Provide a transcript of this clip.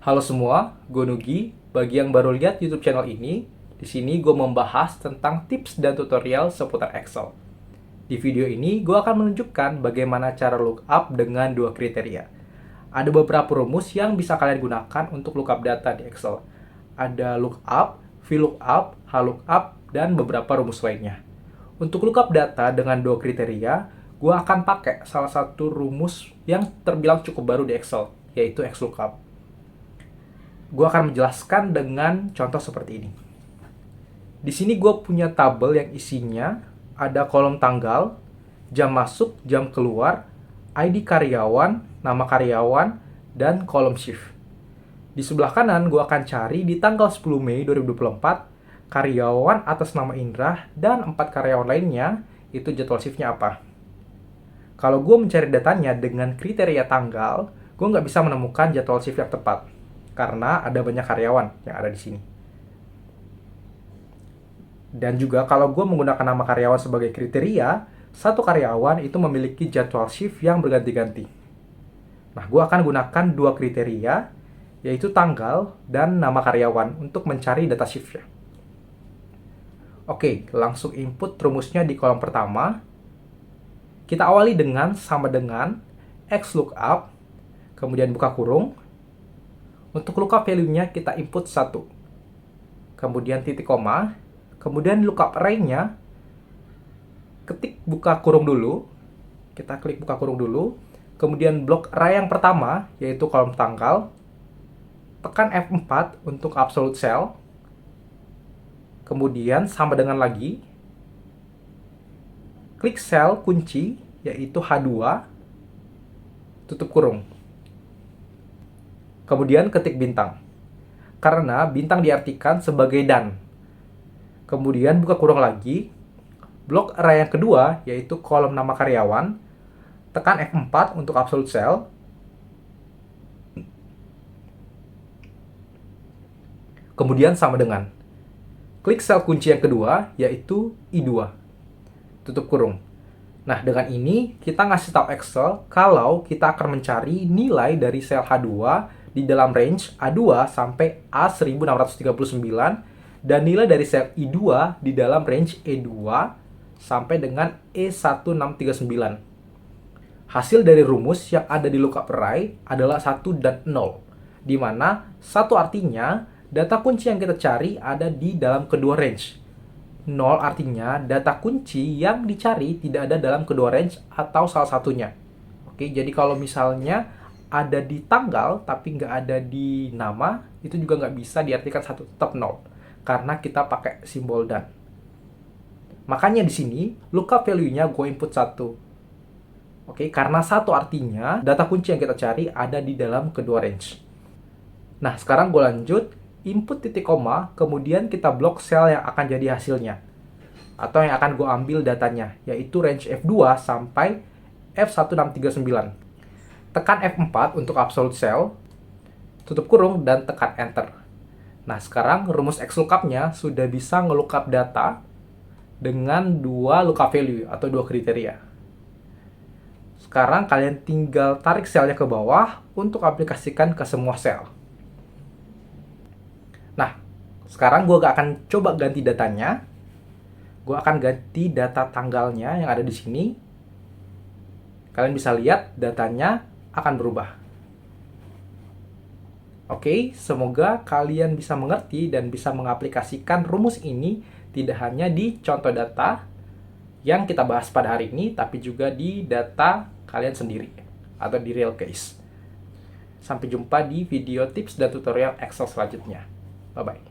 Halo semua, gue Nugi. Bagi yang baru lihat YouTube channel ini, di sini gue membahas tentang tips dan tutorial seputar Excel. Di video ini, gue akan menunjukkan bagaimana cara lookup dengan dua kriteria. Ada beberapa rumus yang bisa kalian gunakan untuk lookup data di Excel. Ada lookup, VLOOKUP, HLOOKUP, dan beberapa rumus lainnya. Untuk lookup data dengan dua kriteria, gue akan pakai salah satu rumus yang terbilang cukup baru di Excel, yaitu XLOOKUP. Gue akan menjelaskan dengan contoh seperti ini. Di sini gue punya tabel yang isinya ada kolom tanggal, jam masuk, jam keluar, ID karyawan, nama karyawan, dan kolom shift. Di sebelah kanan gue akan cari di tanggal 10 Mei 2024 karyawan atas nama Indra dan 4 karyawan lainnya itu jadwal shiftnya apa. Kalau gue mencari datanya dengan kriteria tanggal, gue nggak bisa menemukan jadwal shift yang tepat karena ada banyak karyawan yang ada di sini. Dan juga kalau gue menggunakan nama karyawan sebagai kriteria, satu karyawan itu memiliki jadwal shift yang berganti-ganti. Nah, gue akan gunakan dua kriteria, yaitu tanggal dan nama karyawan untuk mencari data shiftnya. Oke, langsung input rumusnya di kolom pertama. Kita awali dengan sama dengan XLOOKUP, kemudian buka kurung. Untuk lookup value-nya kita input 1. Kemudian titik koma. Kemudian lookup array-nya ketik buka kurung dulu. Kita klik buka kurung dulu. Kemudian blok array yang pertama, yaitu kolom tanggal. Tekan F4 untuk absolute cell. Kemudian sama dengan lagi. Klik cell kunci, yaitu H2. Tutup kurung. Kemudian ketik bintang. Karena bintang diartikan sebagai dan. Kemudian buka kurung lagi. Blok array yang kedua, yaitu kolom nama karyawan. Tekan F4 untuk absolute cell. Kemudian sama dengan. Klik sel kunci yang kedua, yaitu I2. Tutup kurung. Nah, dengan ini kita ngasih tahu Excel kalau kita akan mencari nilai dari sel H2 di dalam range A2 sampai A1639 dan nilai dari sel I2 di dalam range E2 sampai dengan E1639. Hasil dari rumus yang ada di lookup array adalah 1 dan 0, di mana 1 artinya data kunci yang kita cari ada di dalam kedua range. 0 artinya data kunci yang dicari tidak ada dalam kedua range atau salah satunya. Oke, jadi kalau misalnya ada di tanggal tapi nggak ada di nama, itu juga nggak bisa diartikan satu tetap 0 karena kita pakai simbol dan. Makanya di sini lookup value-nya gue input 1. Oke, karena 1 artinya data kunci yang kita cari ada di dalam kedua range. Nah, sekarang gue lanjut input titik koma, kemudian kita blok sel yang akan jadi hasilnya atau yang akan gue ambil datanya, yaitu range F2 sampai F1639. Tekan F4 untuk absolute cell, tutup kurung, dan tekan enter. Nah, sekarang rumus XLOOKUP-nya sudah bisa ngelookup data dengan dua lookup value atau dua kriteria. Sekarang kalian tinggal tarik selnya ke bawah untuk aplikasikan ke semua sel. Nah, sekarang gue akan coba ganti datanya. Gue akan ganti data tanggalnya yang ada di sini. Kalian bisa lihat datanya akan berubah. Oke, semoga kalian bisa mengerti dan bisa mengaplikasikan rumus ini tidak hanya di contoh data yang kita bahas pada hari ini, tapi juga di data kalian sendiri atau di real case. Sampai jumpa di video tips dan tutorial Excel selanjutnya. Bye-bye.